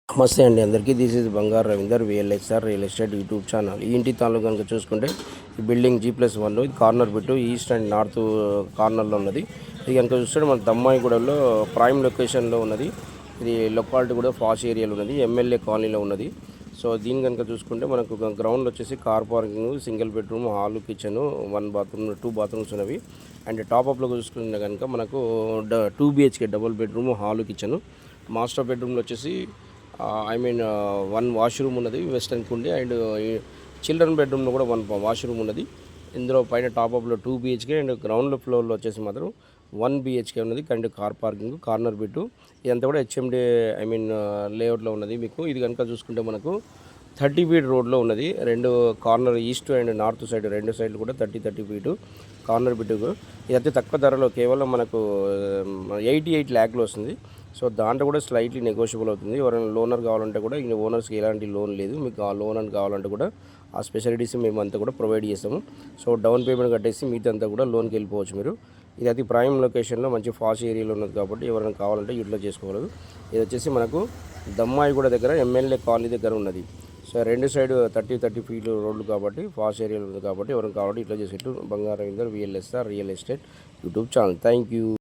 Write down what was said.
నమస్తే అండి అందరికీ. This is Bangaru Ravinder VLSR real estate YouTube channel. ఈ ఇంటి తాలూకు కనుక చూసుకుంటే ఈ బిల్డింగ్ G+1 ఇది corner bit east and north కార్నర్లో ఉన్నది. ఇది కనుక చూస్తే మన దమ్మాయిగూడలో ప్రైమ్ లొకేషన్లో ఉన్నది. ఇది లొకాలిటీ కూడా ఫాస్ట్ ఏరియాలో ఉన్నది, ఎమ్మెల్యే కాలనీలో ఉన్నది. సో దీని కనుక చూసుకుంటే మనకు గ్రౌండ్లో వచ్చేసి car parking, single bedroom, hall, kitchen, 1 bathroom, 2 bathrooms ఉన్నవి. అండ్ టాప్అప్లో చూసుకుంటే కనుక మనకు 2 BHK double bedroom, hall, kitchen. Master బెడ్రూమ్లో వచ్చేసి 1 వాష్రూమ్ ఉన్నది, వెస్టర్న్ కుండి. అండ్ చిల్డ్రన్ బెడ్రూమ్లో కూడా 1 వాష్రూమ్ ఉన్నది. ఇందులో పైన టాప్అప్లో 2 BHK అండ్ గ్రౌండ్ ఫ్లోర్లో వచ్చేసి మాత్రం 1 BHK ఉన్నది. And car parking, corner bit. ఇదంతా కూడా HMD లేఅవుట్లో ఉన్నది. మీకు ఇది కనుక చూసుకుంటే మనకు 30 ఫీట్ రోడ్లో ఉన్నది. 2 corner east and north side 2 సైడ్లు కూడా 30 ఫీటు కార్నర్ బిట్టుకు. ఇదైతే తక్కువ ధరలో కేవలం మనకు 88 లాఖ్లో వస్తుంది. సో దాంట్లో కూడా స్లైట్లీ నెగోషియబుల్ అవుతుంది. ఎవరైనా లోనర్ కావాలంటే కూడా ఇంకా ఓనర్స్కి ఎలాంటి లోన్ లేదు. మీకు ఆ లోన్ అని కావాలంటే కూడా ఆ స్పెషాలిటీస్ మేము అంతా కూడా ప్రొవైడ్ చేస్తాము. సో డౌన్ పేమెంట్ కట్టేసి మీతో అంతా కూడా లోన్కి వెళ్ళిపోవచ్చు మీరు. ఇది అతి ప్రైమ్ లొకేషన్లో మంచి ఫాస్ట్ ఏరియాలో ఉన్నది కాబట్టి ఎవరైనా కావాలంటే యూటిలైజ్ చేసుకోగలరు. ఇది వచ్చేసి మనకు దమ్మాయిగూడ దగ్గర ఎమ్మెల్యే కాలనీ దగ్గర ఉన్నది. సో 2 సైడ్ 30 ఫీట్లు రోడ్లు కాబట్టి ఫాస్ట్ ఏరియాలో ఉంది కాబట్టి ఎవరైనా కావాలంటే యూటిలైజ్ చేసేట్టు Bangaru Ravinder VLSR real estate YouTube channel. Thank you.